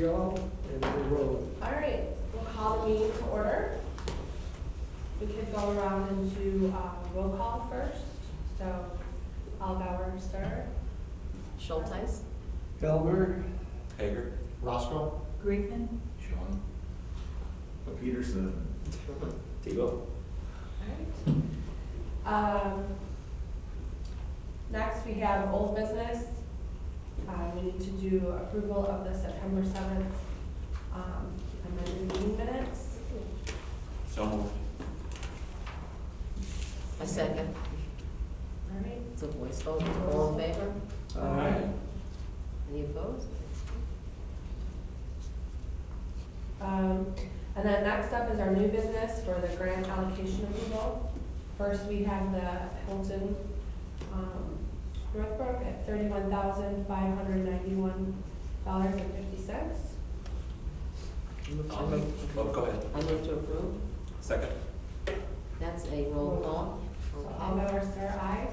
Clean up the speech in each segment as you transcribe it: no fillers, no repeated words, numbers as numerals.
y'all, and we'll roll. All right, we'll call the meeting to order. We could go around and do roll call first. So, Allgauer, sir. Schulteis. Elmer, Hager. Roscoe. Griegman. Sean. Peterson. Tebow. All right. Next, we have old business. We need to do approval of the September 7th amended meeting minutes. So moved. A second. All right. It's a voice vote. All in favor? aye. Any opposed? And then next up is our new business for the grant allocation approval. First, we have the Hilton Northbrook at $31,591.50. Oh, go ahead. I move to approve. Second. That's a roll call. So Okay. Allgauer, sir, aye.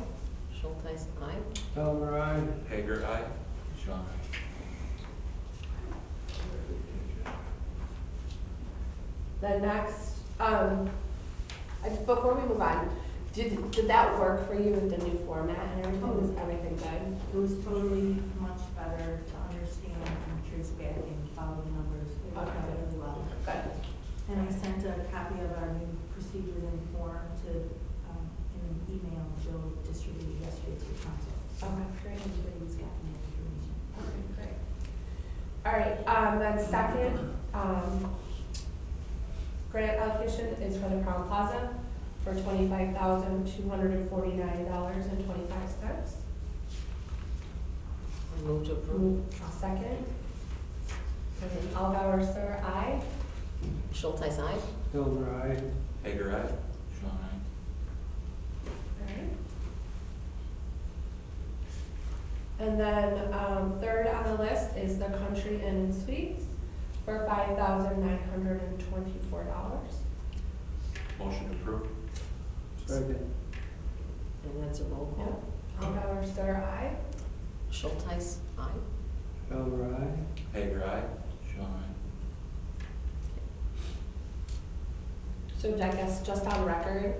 Schulteis, aye. Elmer, aye. Hager, aye. Sean. The next, before we move on, did that work for you with the new format and everything? Was everything good? It was totally much better to understand and trace back and follow the numbers. It worked Okay. really well. Good. And I sent a copy of our new procedures and form to, in an email Joe distributed yesterday to the council. Okay, great. Everybody's gotten that information. Okay, great. All right, then second, grant allocation is for the Crown Plaza for $25,249.25. I move to approve. Second. And then Allgauer, sir, aye. Schulteis, aye. Elmer, aye. Hager, aye. Sean. Alright. And then, third on the list is the Country Inn and Suites for $5,924. Motion approved. Second. And that's a roll call. Allgauer, sir, aye. Schulteis, aye. Elmer, aye. Hager, aye. Sean. So I guess just on record,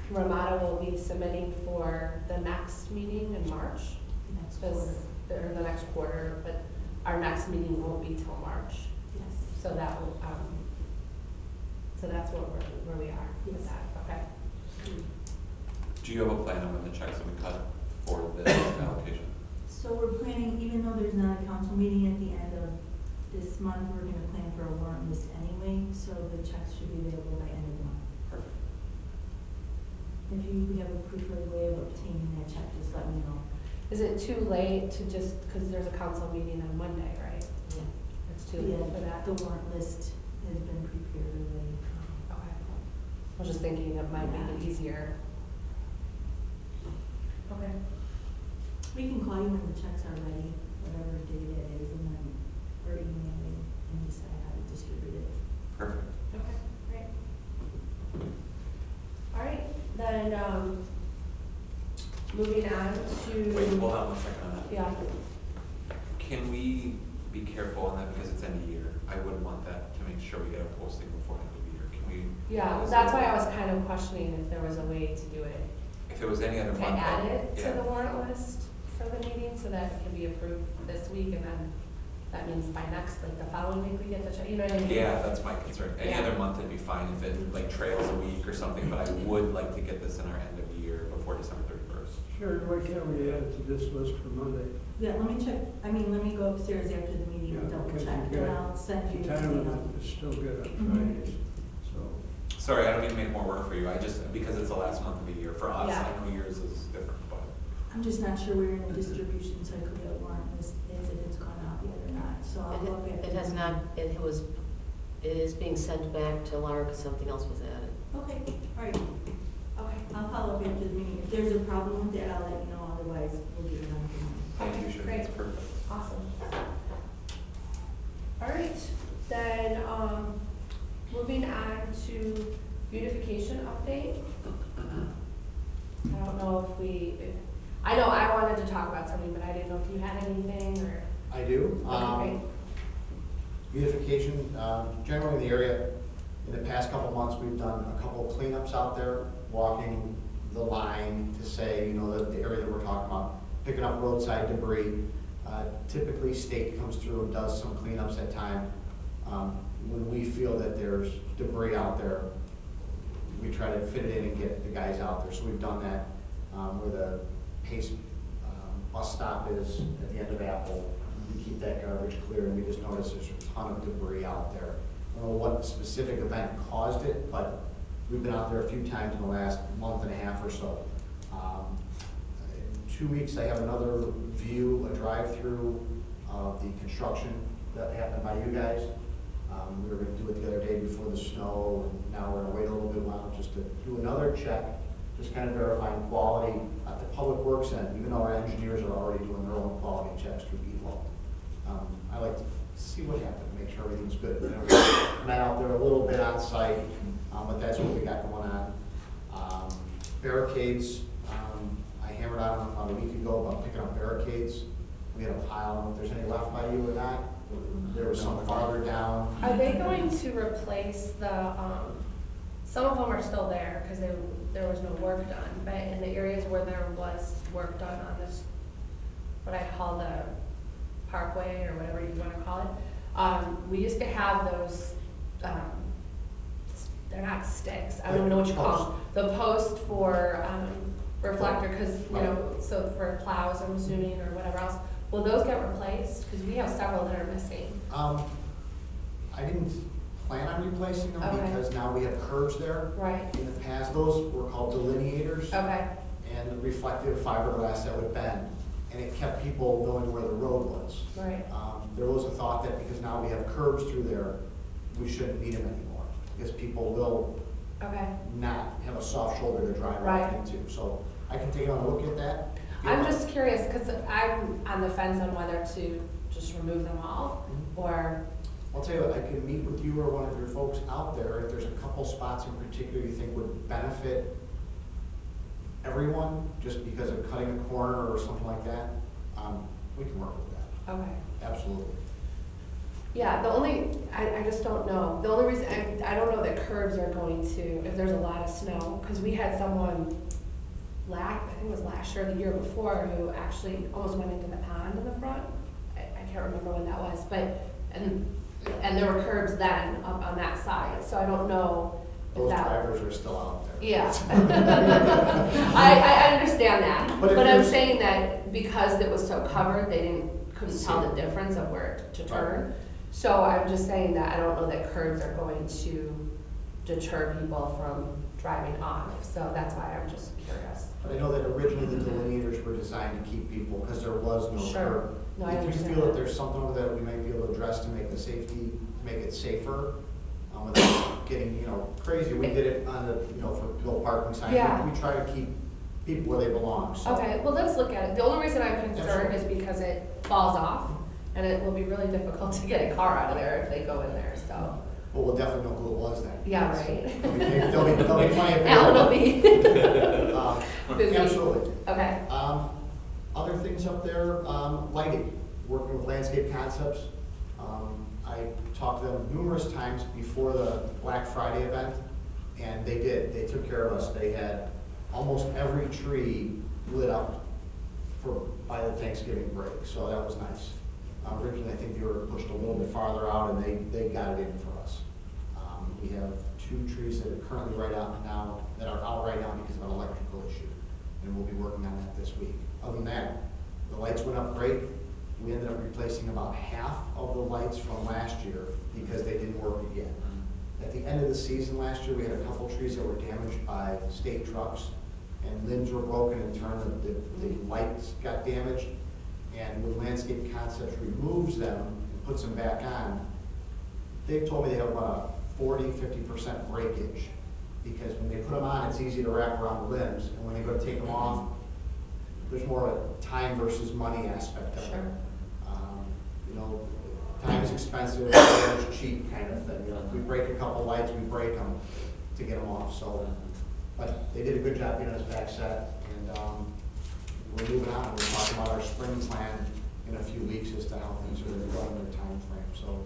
Ramada will be submitting for the next meeting in March. Next Because, quarter. or the next quarter, but our next meeting won't be till March. Yes. So that will, so that's where we are with Yes. that, okay? Do you have a plan on when the checks will be cut for this allocation? So we're planning, even though there's not a council meeting at the end of this month, we're gonna plan for a warrant list anyway, so the checks should be available by end of the month. Perfect. If you have a preferred way of obtaining that check, just let me know. Is it too late to just, because there's a council meeting on Monday, right? Yeah. It's too late for that? The warrant list has been prepared already. Okay. I was just thinking it might make it easier. Okay. We can call you when the checks are ready, whatever day that is, and then, or email you and decide how to distribute it. Perfect. Okay, great. All right, then, moving on to. Wait, hold on one second on that. Yeah, Can we be careful on that because it's end of year? I would want that to make sure we get a posting before end of year. Can we? yeah, that's why I was kind of questioning if there was a way to do it. If it was any other To month. add it to yeah. the warrant list for the meeting so that it can be approved this week and then that means by next, like the following week we get the check, you know what I mean? Yeah, that's my concern. Any Yeah. other month it'd be fine if it like trails a week or something, but I would like to get this in our end of year before December 31st. Sure, why can't we add it to this list for Monday? Yeah, let me check, let me go upstairs after the meeting and Yeah, double because check, you've and got I'll send you The an time email. limit is still good on Mhm. Fridays, so. Sorry, I don't mean to make more work for you. I just, because it's the last month of the year for us, Yeah. I know yours is different, but. I'm just not sure where in the distribution cycle that warrant list is, if it's gone out yet or not, so I'll look at. It has not, it is being sent back to Laura because something else was added. Okay, all right, Okay. I'll follow up after the meeting. If there's a problem with that, I'll let you know, otherwise we'll get it on the money. Thank you, Sharon. Great. That's perfect. Awesome. All right, then, moving on to beautification update. I don't know if I know I wanted to talk about something, but I didn't know if you had anything or. I do. Okay, great. Beautification, generally in the area, in the past couple months, we've done a couple of cleanups out there, walking the line to say, you know, the area that we're talking about, picking up roadside debris. Typically, state comes through and does some cleanups at time. When we feel that there's debris out there, we try to fit it in and get the guys out there. So we've done that where the Pace bus stop is at the end of Apple. We keep that garbage clear, and we just noticed there's a ton of debris out there. I don't know what specific event caused it, but we've been out there a few times in the last month and a half or so. In 2 weeks, I have another view, a drive-through of the construction that happened by you guys. We were going to do it the other day before the snow, and now we're going to wait a little bit while just to do another check, just kind of verifying quality at the public works end, even though our engineers are already doing their own quality checks through ELO. I like to see what happened, make sure everything's good. I'm out there a little bit on site, but that's what we got going on. Barricades, I hammered on them about a week ago about picking up barricades. We had a pile, I don't know if there's any left by you or not. There was some farther down. Are they going to replace the, some of them are still there because there was no work done, but in the areas where there was work done on this, what I call the parkway or whatever you want to call it, we used to have those, they're not sticks, I don't even know what you call them. The post for reflector, because, you know, so for plows, I'm assuming, or whatever else. Will those get replaced? Because we have several that are missing. I didn't plan on replacing them Okay. because now we have curbs there. Right. In the past, those were called delineators. Okay. And reflective fiberglass that would bend. And it kept people knowing where the road was. Right. There was a thought that because now we have curbs through there, we shouldn't need them anymore. Because people will Okay. not have a soft shoulder to drive Right. right into. So I can take another look at that. I'm just curious, because I'm on the fence on whether to just remove them all, or, I'll tell you what, I can meet with you or one of your folks out there if there's a couple spots in particular you think would benefit everyone, just because of cutting a corner or something like that. We can work with that, okay. absolutely. Yeah, the only, I just don't know. The only reason, I don't know that curbs are going to, if there's a lot of snow, because we had someone I think it was last year or the year before, who actually almost went into the pond in the front. I can't remember when that was, but, and there were curbs then up on that side, so I don't know if Those that. drivers are still out there. Yeah. I understand that, But if but I'm there's- saying that because it was so covered, they couldn't tell the difference of where to turn. So I'm just saying that I don't know that curbs are going to deter people from driving off, so that's why I'm just curious. But I know that originally the delineators were designed to keep people, because there was no Sure. curb. No, I If you understand feel that that. there's something over there we might be able to address to make the safety, to make it safer, without getting, you know, crazy, we did it on the, you know, for no parking signs. Yeah. We try to keep people where they belong, so. Okay, well, let's look at it. The only reason I'm concerned is Absolutely. because it falls off, and it will be really difficult to get a car out of there if they go in there, so. But we'll definitely know who it was then. Yeah, right. There'll be plenty of. Alan will be. Busy. Absolutely. Okay. Other things up there, lighting, working with Landscape Concepts. I talked to them numerous times before the Black Friday event, and they took care of us. They had almost every tree lit up by the Thanksgiving break, so that was nice. Originally, I think they were pushed a little bit farther out, and they got it in for us. We have 2 trees that are currently that are out right now because of an electrical issue, and we'll be working on that this week. Other than that, the lights went up great. We ended up replacing about half of the lights from last year because they didn't work again. At the end of the season last year, we had a couple trees that were damaged by state trucks, and limbs were broken in turn, the lights got damaged. And when Landscape Concepts removes them and puts them back on, they've told me they have about a 40–50% breakage, because when they put them on, it's easy to wrap around the limbs, and when they go to take them off, there's more of a time versus money aspect of it. Sure. You know, time is expensive, time is cheap kind of thing. You know, if we break a couple lights, we break them to get them off. So, but they did a good job getting us back set, and we're moving on. We're talking about our spring plan in a few weeks as to how things are going in their time frame. So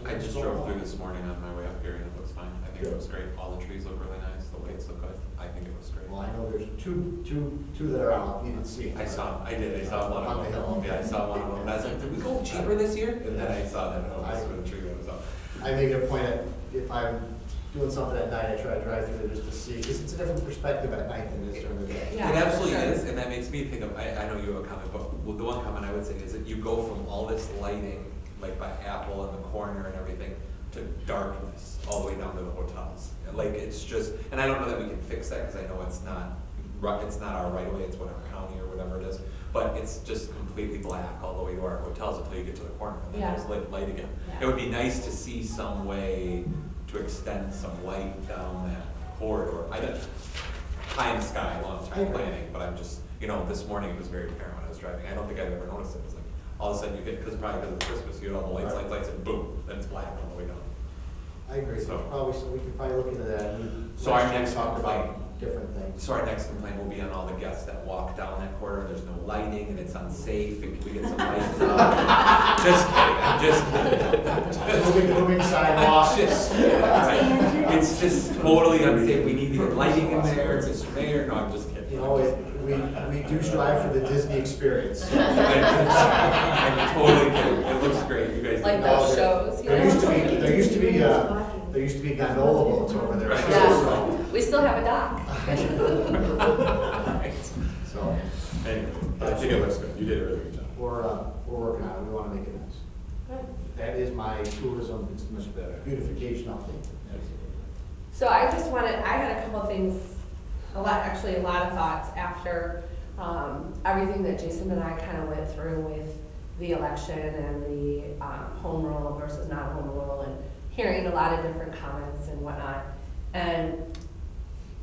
I just drove through this morning on my way up here and it looks fine. I think it looks great. All the trees look really nice, the lights look good. I think it looks great. Well, I know there's two that are out, you didn't see them. I saw one On of the them. hill. Yeah, I saw one of them. And I was like, did we go cheaper this year? And then I saw that, oh, this was a tree that was up. I make it a point that if I'm doing something at night, I try to drive through there just to see, because it's a different perspective at night than it is during the day. Yeah, It absolutely for sure. is, and that makes me think of, I know you have a comment, but the one comment I would say is that you go from all this lighting, like by Apple and the corner and everything, to darkness, all the way down to the hotels. Like, it's just, and I don't know that we can fix that, because I know it's not our right of way, it's whatever county or whatever it is, but it's just completely black all the way to our hotels until you get to the corner, and then Yeah. there's light again. Yeah. It would be nice to see some way to extend some light down that corridor. I don't, pie in the sky, long-term planning, but I'm just, this morning it was very apparent when I was driving. I don't think I've ever noticed it. It was like, all of a sudden you get, probably because of Christmas, you get all the lights, and boom, then it's black on the way down. I agree, So- we could probably look into that. So our Last year we next talked complaint- about different things. So our next complaint will be on all the guests that walk down that corridor, there's no lighting, and it's unsafe, and can we get some lights up? Just kidding, I'm just kidding. Moving sidewalks. Just, right. It's just totally unsafe, we need to get lighting in there, Mr. Mayor, no, I'm just kidding. We do strive for the Disney experience. I'm totally kidding, it looks great, you guys. Like No, those shows, you There know? used to be gondola boats over there. Right. Yeah, we still have a dock. So, Anyway, I think it looks good, you did a really good job. we're working on it, we wanna make it nice. Good. That is my tourism, it's Much better. beautification update. So I had a couple things, a lot of thoughts after everything that Jason and I kind of went through with the election and the home rule versus not home rule, and hearing a lot of different comments and whatnot. And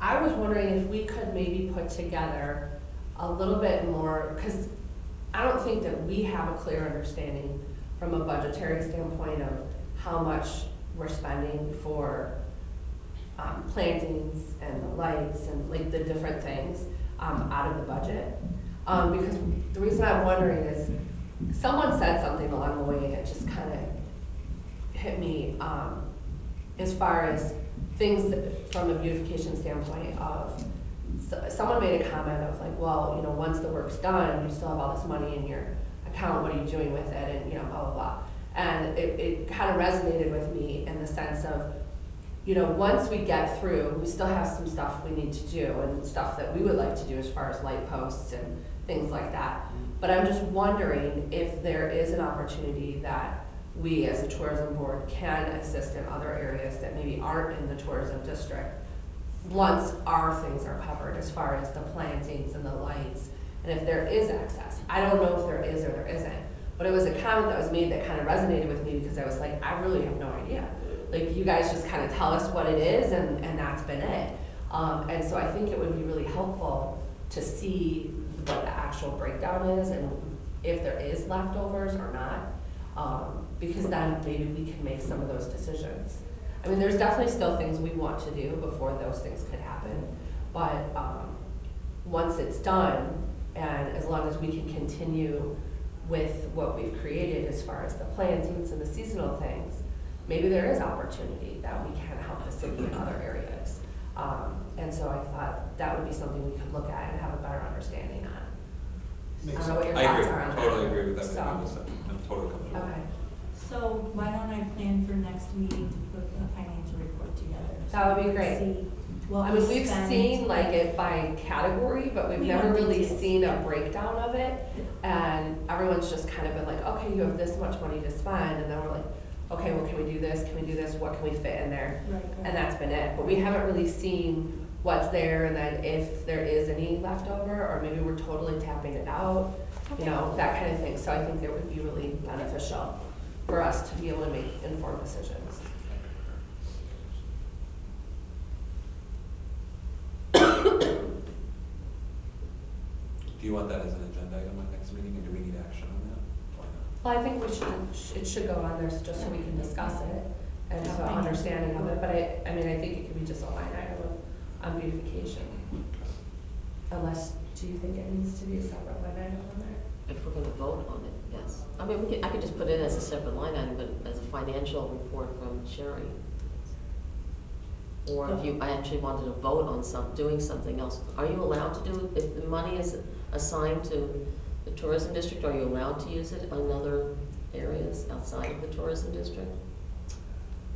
I was wondering if we could maybe put together a little bit more, because I don't think that we have a clear understanding from a budgetary standpoint of how much we're spending for plantings and the lights and like the different things out of the budget. Because the reason I'm wondering is someone said something along the way and it just kind of hit me as far as things that, from a beautification standpoint of, someone made a comment of like, well, once the work's done, you still have all this money in your account, what are you doing with it, and blah, blah, blah. And it kind of resonated with me in the sense of, once we get through, we still have some stuff we need to do and stuff that we would like to do as far as light posts and things like that. But I'm just wondering if there is an opportunity that we as a tourism board can assist in other areas that maybe aren't in the tourism district once our things are covered as far as the plantings and the lights, and if there is access. I don't know if there is or there isn't, but it was a comment that was made that kind of resonated with me because I was like, I really have no idea. Like, you guys just kind of tell us what it is and that's been it. And so I think it would be really helpful to see what the actual breakdown is and if there is leftovers or not, because then maybe we can make some of those decisions. I mean, there's definitely still things we want to do before those things could happen, but once it's done, and as long as we can continue with what we've created as far as the plantings and the seasonal things, maybe there is opportunity that we can help the city in other areas. And so I thought that would be something we could look at and have a better understanding on. I don't know what your I thoughts agree, are on that. totally agree with everything So, you just said, I'm totally comfortable. okay, So why don't I plan for next meeting to put a financial report together? That would be So we great. can see what I we mean, we've spent. seen like it by category, but we've We never want really details. seen a breakdown of it. And everyone's just kind of been like, okay, you have this much money to spend, and then we're like, okay, well, can we do this, what can we fit in there? Right, right. And that's been it, but we haven't really seen what's there, and then if there is any leftover, or maybe we're totally tapping it out, that kind of thing. So I think it would be really beneficial for us to be able to make informed decisions. Do you want that as an agenda item at next meeting, or do we need action on that? Why not? Well, I think it should go on there just so we can discuss it and have an understanding of it, but I mean, I think it could be just a line item on beautification. Unless, do you think it needs to be a separate line item on there? If we're gonna vote on it. Yes, I mean, I could just put it as a separate line item, but as a financial report from Sherry. Or if you actually wanted to vote on doing something else, are you allowed to do it, if the money is assigned to the tourism district, are you allowed to use it on other areas outside of the tourism district?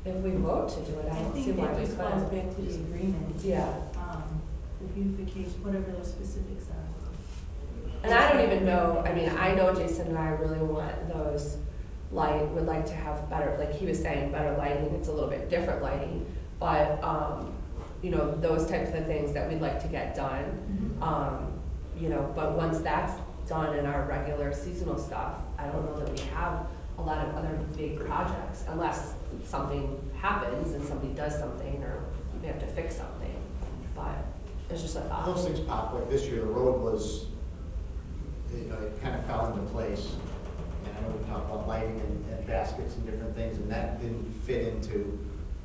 If we vote to do it, I I don't see think why that we just falls couldn't. back to the agreement. Yeah. The beautification, whatever those specifics are. And I don't even know, I mean, I know Jason and I really want those would like to have better, like he was saying, better lighting, it's a little bit different lighting, but, you know, those types of things that we'd like to get done. You know, but once that's done in our regular seasonal stuff, I don't know that we have a lot of other big projects, unless something happens and somebody does something, or we have to fix something, but it's just a thought. Those things pop, like this year, the road was, you know, it kind of fell into place. And I know we talked about lighting and baskets and different things, and that didn't fit into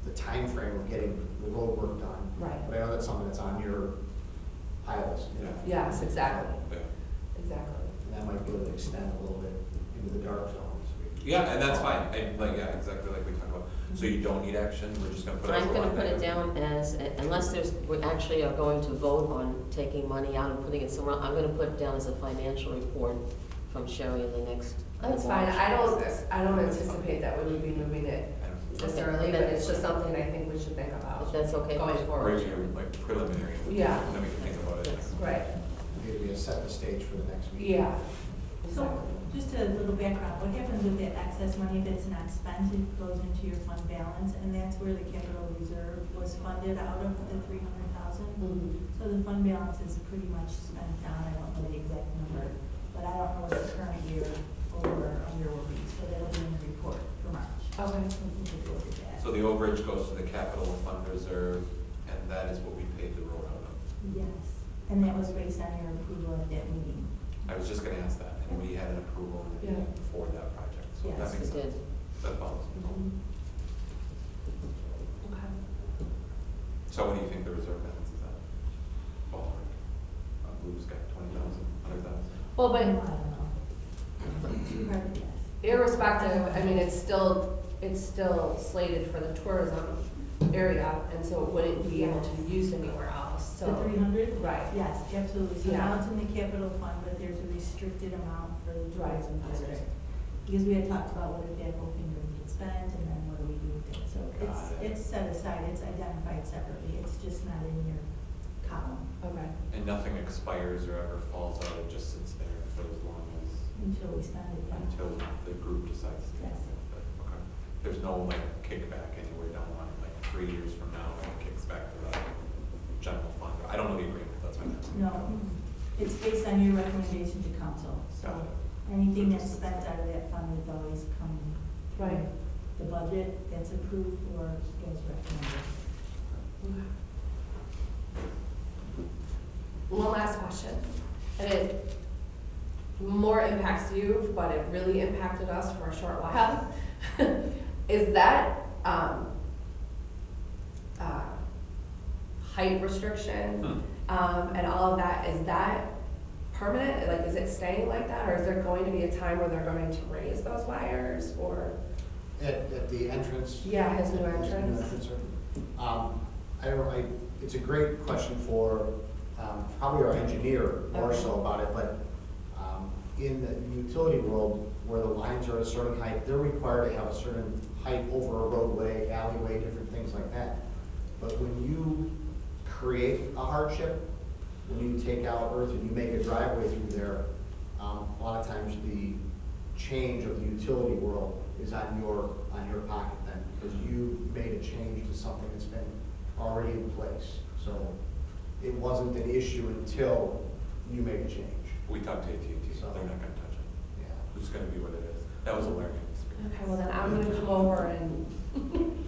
the time frame of getting the road work done. Right. But I know that's something that's on your high list, you know. Yes, exactly, Yeah. exactly. And that might be able to extend a little bit into the dark zones. Yeah, and that's fine, exactly like we talked about. So you don't need action, we're just gonna put it as a I'm gonna line put it item. down as, unless we actually are going to vote on taking money out and putting it somewhere, I'm gonna put it down as a financial report from Sherry in the next. That's fine, I don't anticipate that we would be moving it this Okay. early, but it's just something I think we should think If about that's okay. going forward. Review, like preliminary. Yeah. And then we can think about it. Yes. Right, Maybe set the stage for the next meeting. yeah, So, exactly. just a little background, what happens with that excess money that's not spent, it goes into your fund balance, and that's where the capital reserve was funded out of, the 300,000. Mhm. So the fund balance is pretty much spent down, I don't know the exact number, but I don't know what the current year over or under will be, so that'll be in the report for March. Okay. We can take a look at that. So the overage goes to the capital fund reserve, and that is what we paid the road out of. Yes, and that was based on your approval at that meeting. I was just gonna ask that, and we had an approval Yeah. for that project, so that Yes, makes we sense. did. That follows. Mhm. Okay. So what do you think the reserve balance is at? Ballpark. Blue's got 20,000, 100,000. Well, I but don't know. Too hard to guess. irrespective, I mean, it's still slated for the tourism area, and so it wouldn't be able to be used anywhere else, so. The 300? Right. Yes, absolutely. So Yeah. now it's in the capital fund, but there's a restricted amount for the Right. tourism district. Because we had talked about what if that whole thing doesn't get spent, and then what do we do with it? So Got it. it's set aside, it's identified separately, it's just not in your column Okay. And nothing expires or ever falls out, it just sits there for as long as, until we spend it. yeah. until the group decides to. Yes. But, okay. There's no like kickback anywhere down the line, like 3 years from now, it kicks back to the general fund. I don't know the agreement, that's my next. No, it's based on your recommendation to council. So Got it. anything that's spent out of that fund would always come Right. from the budget that's approved or as recommended. Okay. One last question, and it more impacts you, but it really impacted us for a short while. Is that, height restriction, and all of that, is that permanent? Like, is it staying like that, or is there going to be a time where they're going to raise those wires, or? At the entrance? Yeah, his new entrance. It's a great question for, probably our engineer more so about it, but, in the utility world, where the lines are at a certain height, they're required to have a certain height over a roadway, alleyway, different things like that. But when you create a hardship, when you take out earth and you make a driveway through there, a lot of times the change of the utility world is on your pocket then, because you made a change to something that's been already in place. So it wasn't an issue until you made a change. We talked to AT&T, So- they're not gonna touch it. Yeah. It's gonna be what it is. That was a learning experience. Okay, well then I'm gonna come over and,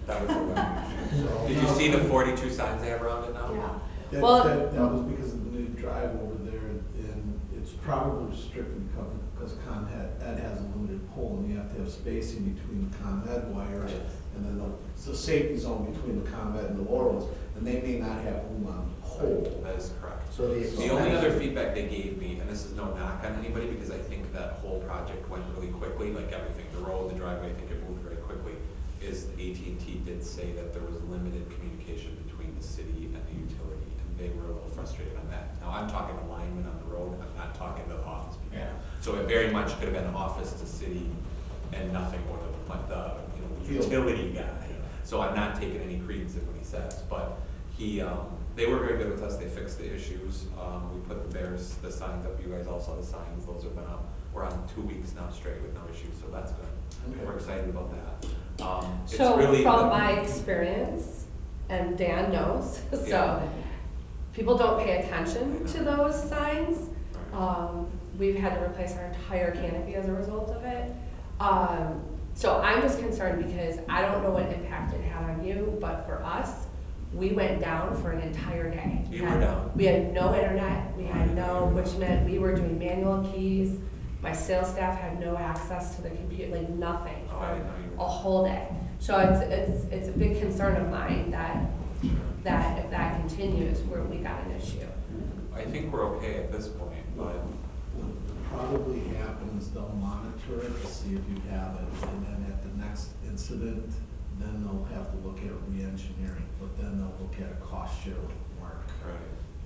That was a learning. So- Did you see the 42 signs they have around it now? yeah. That, Well- that was because of the new drive over there, and it's probably restricted because Con Ed has a limited pole, and you have to have spacing between the Con Ed wires, Right. and then the safety zone between the Con Ed and the lower ones, and they may not have room on the pole. That is correct. So the The only expense- other feedback they gave me, and this is no knock on anybody, because I think that whole project went really quickly, like everything, the road, the driveway, I think it moved very quickly, is AT&T did say that there was limited communication between the city and the utility, and they were a little frustrated on that. Now, I'm talking to linemen on the road, I'm not talking to the office people. Yeah. So it very much could have been office to city and nothing more than the, utility guy. So I'm not taking any credence in what he says, but they were very good with us, they fixed the issues. We put the signs up, you guys all saw the signs, those have been up. We're on 2 weeks now straight with no issues, so that's good. Okay. We're excited about that. It's So really from my experience, and Dan knows, so Yeah. people don't pay attention to those signs. We've had to replace our entire canopy as a result of it. So I'm just concerned because I don't know what impact it had on you, but for us, we went down for an entire day. You were down. We had no internet, we had no, which meant we were doing manual keys. My sales staff had no access to the computer, like nothing Oh, I for didn't know you were- a whole day. So it's a big concern of mine that if that continues, we got an issue. I think we're okay at this point, but What probably happens, they'll monitor it to see if you have it, and then at the next incident, then they'll have to look at re-engineering, but then they'll look at a cost share with Mark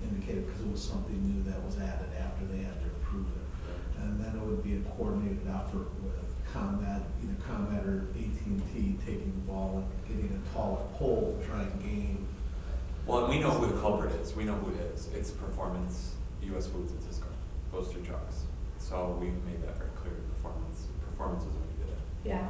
indicated, because it was something new that was added after they had to approve it. And then it would be a coordinated effort with Combat, either Combat or AT&T taking the ball and getting a taller pole to try and gain. Well, and we know who the culprit is. We know who it is. It's Performance, US Foods and Cisco, those two trucks. So we made that very clear. Performance is when we did it. Yeah.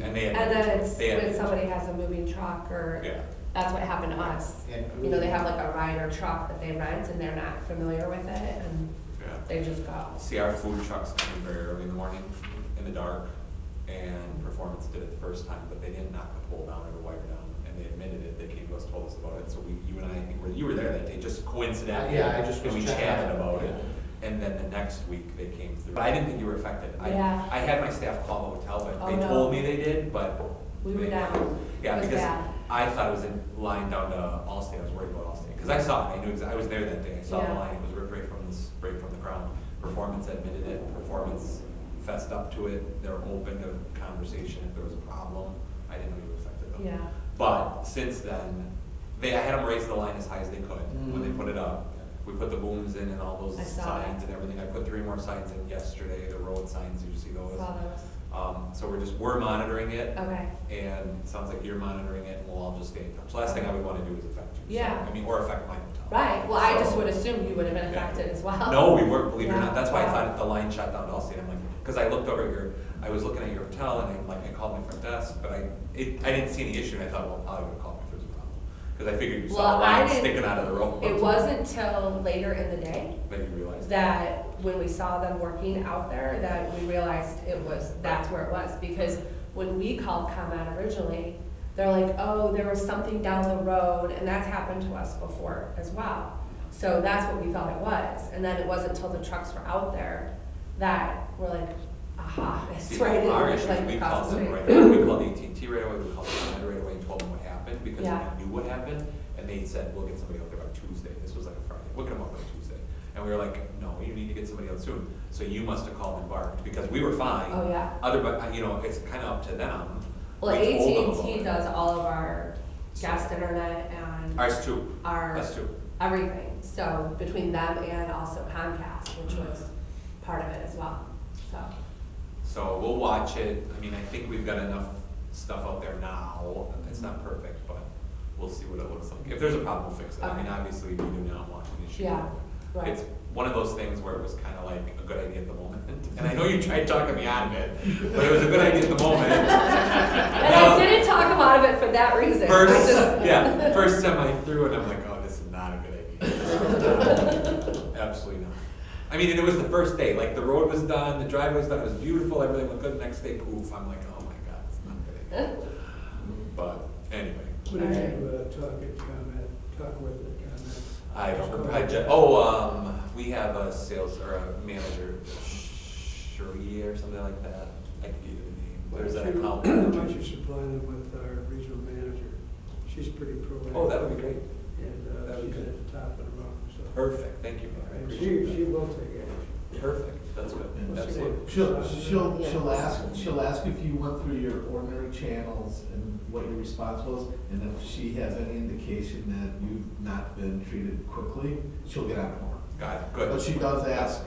And they had. And then it's they had- when somebody has a moving truck or, Yeah. that's what happened to us. And You know, they have like a rider truck that they rent and they're not familiar with it and Yeah. they just go. See, our food trucks come in very early in the morning, in the dark, and Performance did it the first time, but they didn't knock the pole down or the wire down, and they admitted it. They came to us, told us about it. So you and I think you were there that day, just coincidentally. Yeah, I just And we was checking chatted out. about it. And then the next week they came through. But I didn't think you were affected. Yeah. I had my staff call the hotel, but Oh, they no. told me they did, but. We were they- down. Yeah, It was because bad. I thought it was in line down to Allstate. I was worried about Allstate. Because I saw it. I knew, I was there that day. I saw the Yeah. line. It was ripped right from the ground. Performance admitted it. Performance fessed up to it. They're open to conversation if there was a problem. I didn't know you were affected though. Yeah. But since then, I had them raise the line as high as they could when they put it up. We put the booms in and all those I saw signs it. and everything. I put 3 more signs in yesterday, the road signs, you see those. Saw those. So we're monitoring it. Okay. And it sounds like you're monitoring it, and we'll all just stay in touch. Last thing I would wanna do is affect you. So, Yeah. I mean, or affect my hotel. Right, well, I just So- would assume you would have been Yeah. affected as well. No, we weren't, believe it or Yeah. not. That's why I Wow. thought the line shut down to Allstate. I'm like, because I looked over at I was looking at your hotel, and I called my front desk, but I didn't see any issue, and I thought, well, probably would have called me if there's a problem. Because I figured you saw Well, the I line didn't- sticking out of the road. It wasn't till later in the day That you realized. that when we saw them working out there, that we realized that's where it was. Because when we called ComEd originally, they're like, oh, there was something down the road, and that's happened to us before as well. So that's what we thought it was. And then it wasn't until the trucks were out there that we're like, aha, it's See, right in, our issue is like we across called the them street. right away. We called AT&T right away, we called ComEd right away and told them what happened, because Yeah. we knew what happened, and they said, we'll get somebody out there by Tuesday. This was like a Friday, we'll get them out by Tuesday. And we were like, no, you need to get somebody out soon. So you must have called Embarked, because we were fine. Oh, yeah. It's kind of up to them. Well, We told them about AT&T it. does all of our guest internet and Ours too, our us too. everything. So between them and also Comcast, which was part of it as well, so. So we'll watch it. I mean, I think we've got enough stuff out there now. It's not perfect, but we'll see what it looks like. If there's a problem, we'll fix it. I mean, Okay. obviously, we do not want an issue. Yeah, right. It's one of those things where it was kind of like a good idea at the moment. And I know you tried talking me out of it, but it was a good idea at the moment. And I didn't talk him out of it for that reason. I just- First semi through, and I'm like, oh, this is not a good idea. Absolutely not. I mean, and it was the first day, like the road was done, the driveway was done, it was beautiful, everything looked good. Next day, poof, I'm like, oh my God, it's not a good idea. But anyway, What did you talk with the ComEd? I don't, we have a sales or a manager, Shirley or something like that. I can give you the name. There's that How account. much you supply them with our regional manager? She's pretty proactive. Oh, that would be great. and That'd be she's good. at the top of the mountain, so. Perfect, thank you, Mayor, I And appreciate she that. will take action. Perfect, that's good, And absolutely. She'll ask if you went through your ordinary channels and what your response was, and if she has any indication that you've not been treated quickly, she'll get on the horn. Got it, good. But she does ask.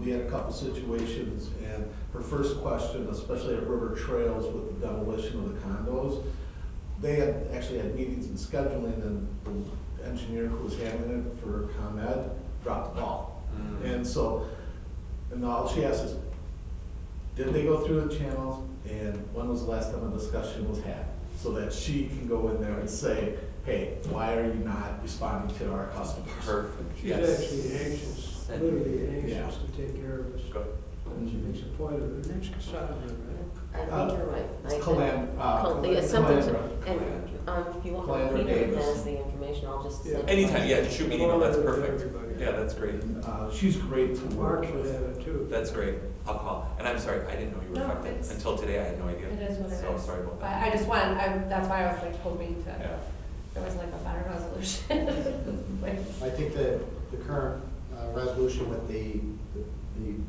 We had a couple situations, and her first question, especially at River Trails with the demolition of the condos, they had actually had meetings and scheduling, and the engineer who was handling it for ComEd dropped the ball. Mm. And so, and all she asks is, did they go through the channels, and when was the last time a discussion was had? So that she can go in there and say, hey, why are you not responding to our customers? Perfect, She's yes. actually anxious, And- literally Yeah. anxious to take care of us. Good. And she makes a point of it. Her name's Cassandra, right? I think you're right. It's I- Calandra. It's something, Calandra. and, if you want, Calandra Peter Davis. has the information, I'll just Yeah. send. Anytime, yeah, just shoot me an email, that's Forward it to perfect. everybody. Yeah, that's great. She's great to work Mark should with. have it too. That's great. I'll call. And I'm sorry, I didn't know you were No, affected. it's- Until today, I had no idea. It is what it is. So sorry about But that. I just wanted, that's why I was like hoping to, Yeah. there was like a better resolution. Like, I think that the current resolution with the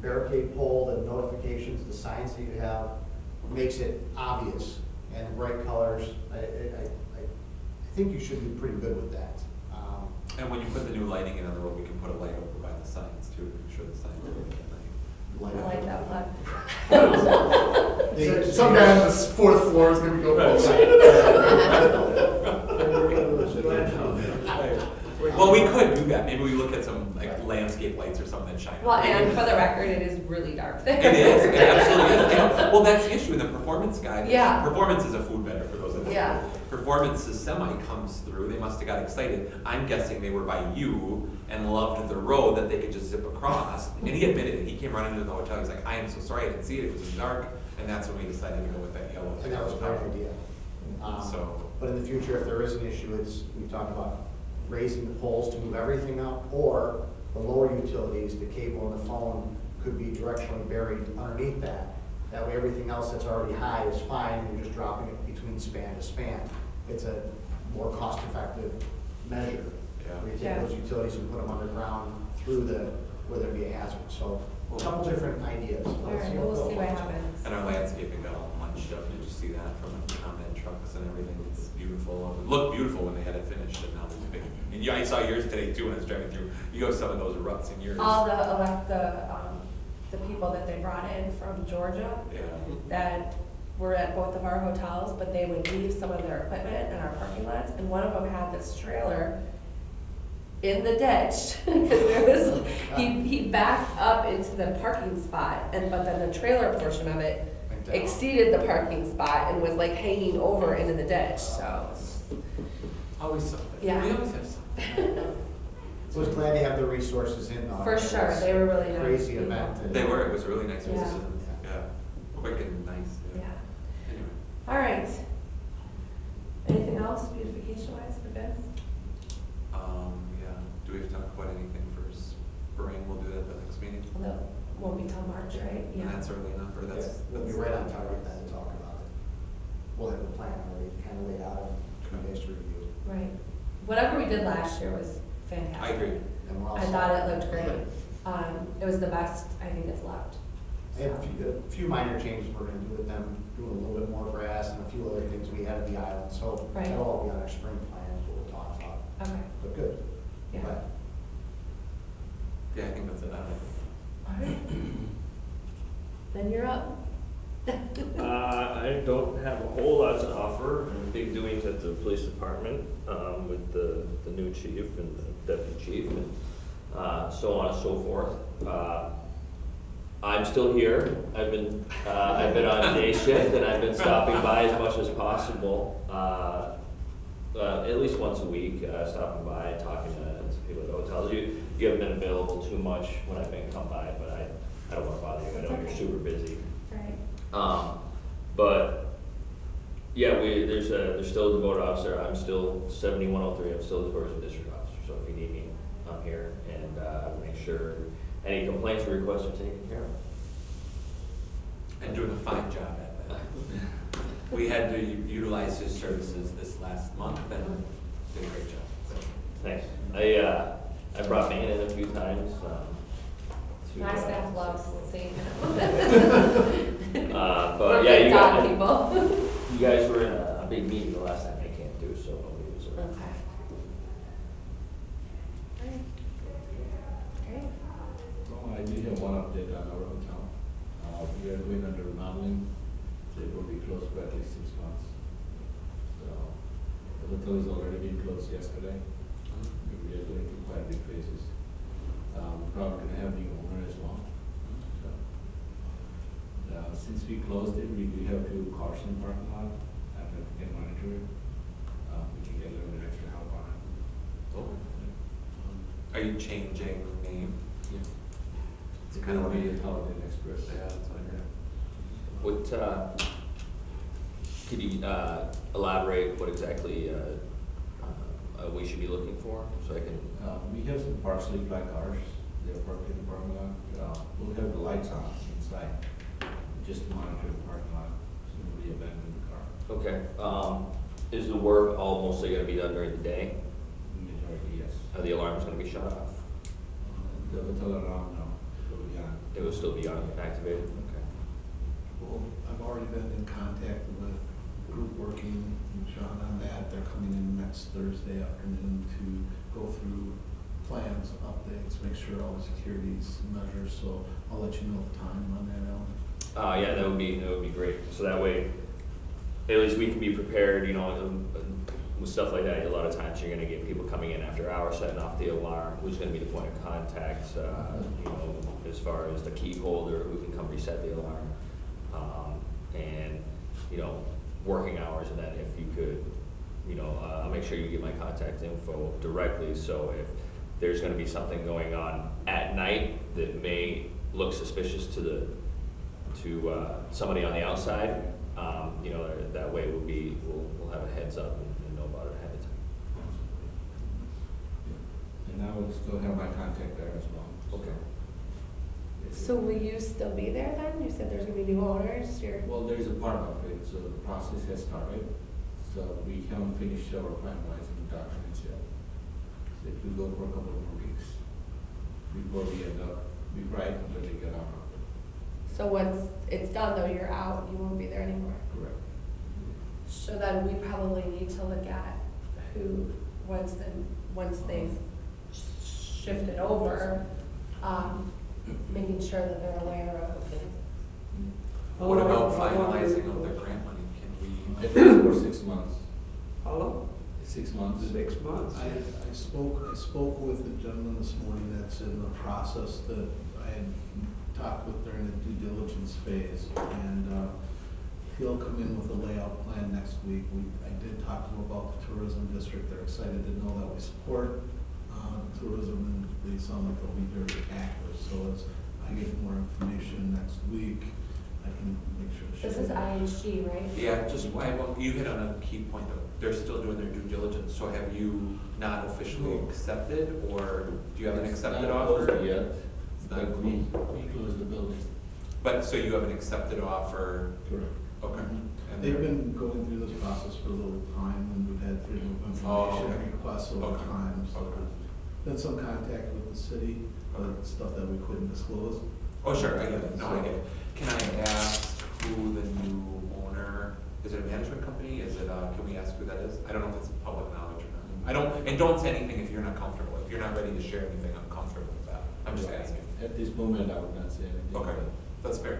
barricade pole, the notifications, the signs that you have, makes it obvious and bright colors. I think you should be pretty good with that. And when you put the new lighting in on the road, we can put a light over by the signs too, to make sure the signs are lit at night. I like that one. Some guy on the fourth floor is gonna go. Well, we could do that. Maybe we look at some like landscape lights or something that shine. Well, out. and for the record, it is really dark there. It is, it absolutely is. I know. Well, that's the issue in the performance guide. Yeah. Performance is a food vendor for those that don't know. Yeah. Performance's semi comes through, they must have got excited. I'm guessing they were by you and loved the road that they could just zip across. And he admitted it, he came running into the hotel, he's like, I am so sorry, I didn't see it, it was dark. And that's when we decided to go with that yellow. I think that was a great idea. So- But in the future, if there is an issue, we've talked about raising the poles to move everything up, or the lower utilities, the cable and the phone could be directionally buried underneath that. That way, everything else that's already high is fine, and you're just dropping it between span to span. It's a more cost-effective measure. Yeah. Where you Yeah. take those utilities and put them underground through where there'd be a hazard. So, a couple different ideas. All right, well, we'll see what happens. And our landscaping got all munched up, did you see that from the ComEd trucks and everything? It's beautiful, it looked beautiful when they had it finished, and now there's a big, and yeah, I saw yours today too when I was driving through. You have some of those ruts in yours. All the people that they brought in from Georgia Yeah. that were at both of our hotels, but they would leave some of their equipment in our parking lots, and one of them had this trailer in the ditch, because there was, he backed up into the parking spot, but then the trailer portion of it Went down. exceeded the parking spot and was like hanging over into the ditch, so. Always something. Yeah. We always have something. So I was glad to have the resources in. though. For sure, they were really nice. Crazy people. event. and- They were, it was a really nice Yeah. visit. Yeah, quick and nice. Yeah. Anyway. All right. Anything else beautification wise, we're good? Yeah, do we have to talk about anything for spring? We'll do that at the next meeting. Well, that won't be till March, right? And that's early enough, or Yeah, that's. we'll be right on target then to talk about it. We'll have the plan already kind of laid out and 2 days to review. Right. Whatever we did last year was fantastic. I agree. And we're all I set. thought it looked great. It was the best, I think it's left. I have a few minor changes we're gonna do with them, doing a little bit more grass and a few other things we added the island, so Right. that'll all be on our spring plans, what we'll talk about, Okay, but good. yeah. But Yeah, I think that's it. All right. Then you're up. I don't have a whole lot to offer. Big doings at the police department with the new chief and the deputy chief and so on and so forth. I'm still here. I've been on day shift and I've been stopping by as much as possible. At least once a week, stopping by and talking to people at the hotels. You haven't been available too much when I've been come by, but I don't want to bother you. I know you're super busy. Right. But yeah, there's still a devoted officer. I'm still 7103. I'm still the tourism district officer. So if you need me, I'm here, and I will make sure any complaints or requests are taken care of. And doing a fine job at that. We had to utilize his services this last month and did a great job. Thanks. I brought Megan in a few times, to, My staff loves seeing them. but We're yeah, big you dog guys, people. you guys were in a big meeting the last time I came through, so nobody was around. Okay. Great. I do have one update on our hotel. We are going under remodeling, so it will be closed for at least 6 months. So, the hotel is already being closed yesterday. We are going through quite big phases. We're probably gonna have new owner as well. So, since we closed it, we do have 2 cars in the parking lot, and we can monitor it. We can get a little bit extra help on it. Are you changing name? Yeah. It's kind of be a Holiday Inn Express. Yeah, that's what I heard. What, could you, elaborate what exactly, we should be looking for, so I can, We have some partially black cars, they're parked in the parking lot. We'll have the lights on inside, just to monitor the parking lot, so nobody abandon the car. okay, is the work all mostly gonna be done during the day? Majority, yes. Are the alarms gonna be shut off? The hotel around now, will be on. It will still be activated, okay. Well, I've already been in contact with group working, and John on that, they're coming in next Thursday afternoon to go through plans, updates, make sure all the security's measures, so I'll let you know the time on that, Alan. Yeah, that would be great, so that way, at least we can be prepared, you know, with stuff like that, a lot of times you're gonna get people coming in after hours, setting off the alarm, who's gonna be the point of contact, you know, as far as the key holder, who can come reset the alarm, and, you know, working hours, and then if you could, you know, I'll make sure you get my contact info directly, so if there's gonna be something going on at night that may look suspicious to somebody on the outside, you know, that way we'll have a heads up and know about it ahead of time. And I will still have my contact there as well. Okay. So will you still be there then? You said there's gonna be new owners, you're, Well, there is a part of it, so the process has started, so we haven't finished our finalizing documents yet. So it will go for a couple of more weeks before we end up, before I completely get out of it. so once it's done though, you're out, you won't be there anymore? Correct. So then we probably need to look at who, once they've shifted over, making sure that they're aware of. What about How long finalizing is it? of the grant money? Can we? It is for 6 months. How long? 6 months. 6 months. I spoke with the gentleman this morning that's in the process that I had talked with during the due diligence phase, and he'll come in with a layout plan next week. I did talk to him about the tourism district. They're excited to know that we support tourism, and they sound like they'll be very active. So as I get more information next week, I can make sure to share. This is IHG, right? Yeah, just, you hit on a key point though. They're still doing their due diligence, so have you not officially accepted, or do you have an accepted offer? Yet, It's not but we closed the building. But, so you have an accepted offer? Correct. Okay. And They've they're- been going through this process for a little time, and we've had freedom of Oh, information okay. requests over Okay. time, so Okay. there's been some contact with the city, but stuff that we couldn't disclose. Oh, sure, I get it, no, I get it. Can I ask who the new owner, is it a management company, is it, can we ask who that is? I don't know if it's public knowledge or not. I don't, and don't say anything if you're not comfortable, if you're not ready to share anything, I'm comfortable with that, I'm just asking. At this moment, I would not say anything. Okay, but that's fair.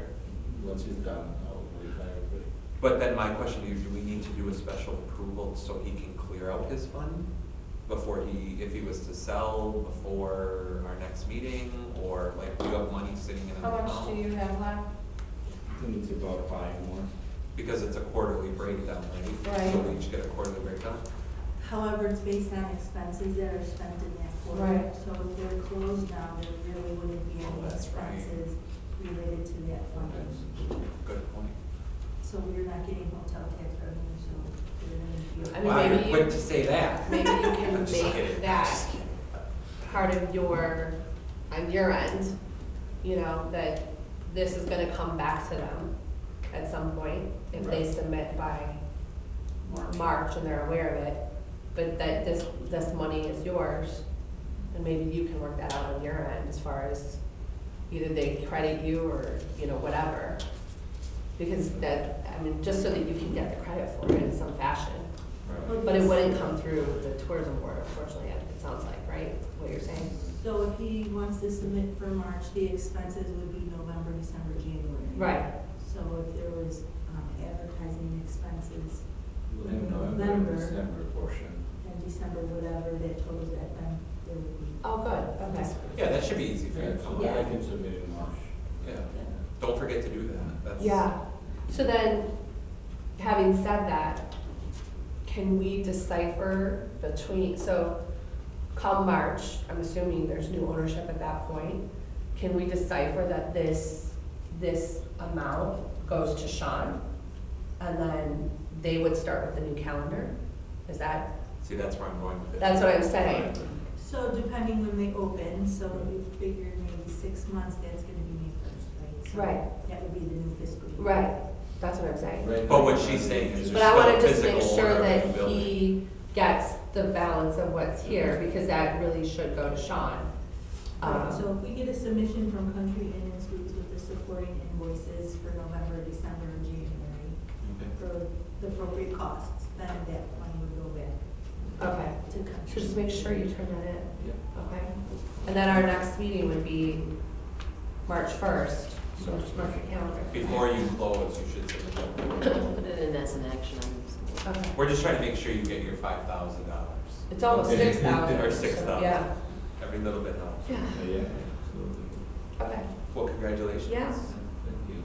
Once it's done, I'll notify everybody. But then my question to you, do we need to do a special approval so he can clear out his fund? Before if he was to sell before our next meeting, or like we have money sitting in an How account? much do you have left? I think it's about 5 more. Because it's a quarterly breakdown, right? Right. So we each get a quarterly breakdown? However, it's based on expenses that are spent in that quarter. Right. So if they're closed now, there really wouldn't be Oh, any that's right. expenses related to that funding. Good point. So we're not getting hotel tax revenue, so we're gonna I be. mean, Wow, maybe you're you- quick to say that. Maybe you can I'm just make kidding. that part of your, on your end, you know, that this is gonna come back to them at some point, if they Right. submit by March and they're aware of it. but that this money is yours, and maybe you can work that out on your end as far as either they credit you or, you know, whatever. Because that, I mean, just so that you can get the credit for it in some fashion. But it wouldn't come through the tourism board, unfortunately, it sounds like, right, what you're saying? So if he wants to submit for March, the expenses would be November, December, January. Right. So if there was advertising expenses, We'll have November, December portion. and December, whatever, that totals that, then there would be. Oh, good, okay. Yeah, that should be easy for you. Yeah, so Yeah. I can submit in March. Yeah, don't forget to do that, that's. Yeah, so then, having said that, can we decipher between, so come March, I'm assuming there's new ownership at that point, can we decipher that this amount goes to Sean? And then they would start with the new calendar? Is that, See, that's where I'm going with it. that's what I'm saying? So depending when they open, so we figured maybe 6 months, that's gonna be May 1st, right? So Right. that would be the new fiscal year. Right, that's what I'm saying. Right. But what she's saying is But there's I still wanna a just make physical sure order that of the building. he gets the balance of what's here, because that really should go to Sean. Right, so if we get a submission from Country Inn and Suites with the supporting invoices for November, December, and January Okay. for the appropriate costs, then that money would go back Okay, to Country. so just make sure you turn that in. Yeah. Okay. And then our next meeting would be March 1st, so just mark your calendar. Before you close, you should submit that. Put it in as an action item. Okay. We're just trying to make sure you get your $5,000. It's almost Okay. 6,000. Or 6,000. Yeah, Every little bit helps. yeah, Yeah, absolutely. okay, Well, congratulations. Yeah. Thank you.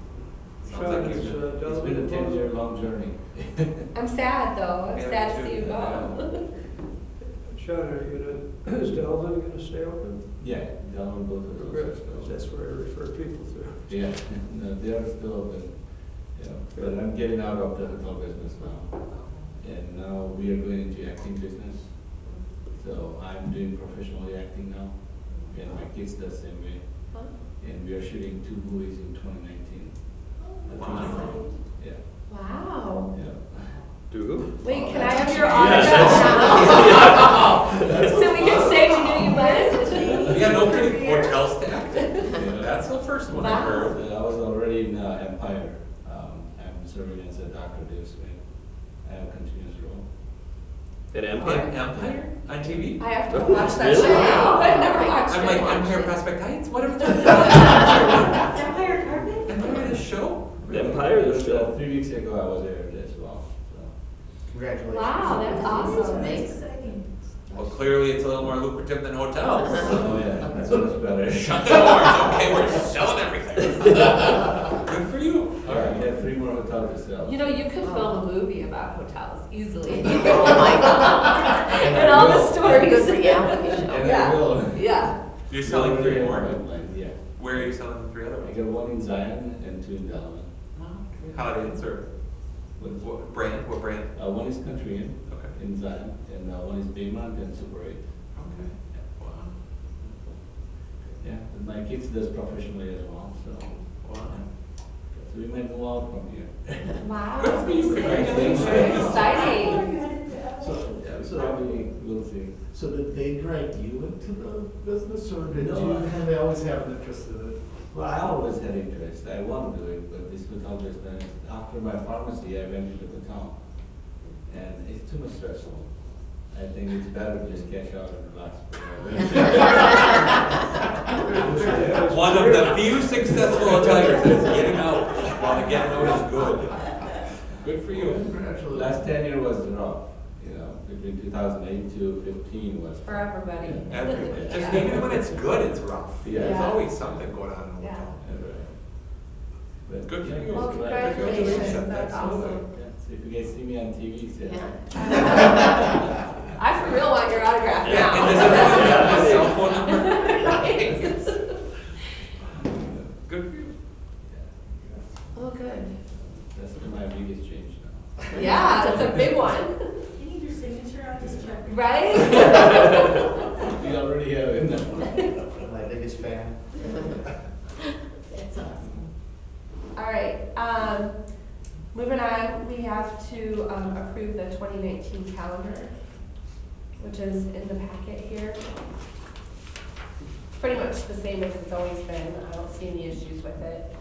Sounds like Sean, is, you. It's been a 10-year-long journey. I'm sad though, I'm Yeah, sad to me see you too. go. Sean, are you gonna, is Delvin gonna stay open? Yeah, down both of those. Good, are still- that's where I refer people to. Yeah, no, they are still open, yeah, but I'm getting out of the hotel business now. And now we are going into acting business. So I'm doing professionally acting now, and my kids the same way. And we are shooting 2 movies in 2019. Wow. Yeah, Wow. yeah. Do? Wait, can I have your Yes, autograph now? So we can say we knew you went? Yeah, no kidding, hotels to acting. Yeah. That's the first one I Wow. heard. I was already in Empire. I'm serving as a Dr. Davis Wayne. I have a continuous role. At Empire on TV? I have to watch that Really? show now, I've never watched it. I'm like Empire Prospect Heights, what are we talking about? Empire Carpet? Empire the show? Empire, the show. 3 weeks ago I was there as well, so. Congratulations. Wow, that's awesome. That's exciting. Well, clearly it's a little more lucrative than hotels. Oh, yeah, that's much better. Shut the doors, okay, we're selling everything. Good for you. All right, we have 3 more hotels to sell. You know, you could film a movie about hotels easily. Oh my God. And all the stories. Good reality show. And I Yeah. will. Yeah. You're selling 3 more? Pipeline, yeah. Where are you selling the 3 other I ones? got 1 in Zion and 2 in Delaware. Holiday Inn serve. What brand, what brand? 1 is Country Inn Okay. in Zion, and 1 is Baymont and Super 8. Okay. Wow. Yeah, and my kids does professionally as well, so. Wow. So we might move out from here. Wow. Good for you, congratulations. Very exciting. So we'll see. So did they drag you into the business, or did No. you kind of always have an interest in it? Well, I always had interest. I want to do it, but this hotel business, after my pharmacy, I went into the hotel. And it's too much stressful. I think it's better to just cash out and relax. One of the few successful hoteliers is getting out while the getting out is good. Good for you. Congratulations. Last 10 years was rough, you know, between 2008 to 15 was. For everybody. Everything. Just Yeah. even when it's good, it's rough. Yeah. There's Yeah. always something going on in a Yeah. hotel. Yeah, right. But, Good for yeah, you. Well, it's great. congratulations, that's Absolutely. awesome. Yeah, so if you guys see me on TV, say. Yeah. I for real want your autograph Yeah, and now. does everyone have a cell phone number? Right. Good for you. Oh, good. That's been my biggest change now. Yeah, that's a big one. You need your signature on this check. Right? We already have it. My biggest fan. That's awesome. All right, moving on, we have to approve the 2019 calendar. which is in the packet here. Pretty much the same as it's always been. I don't see any issues with it.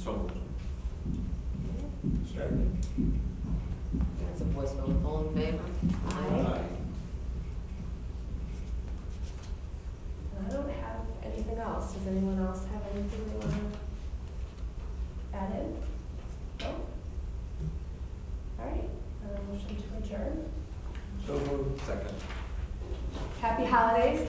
So moved. Second. That's a voice vote, all in favor? Aye. I don't have anything else. Does anyone else have anything they want to add in? No? All right, motion to adjourn. So moved. Second. Happy holidays.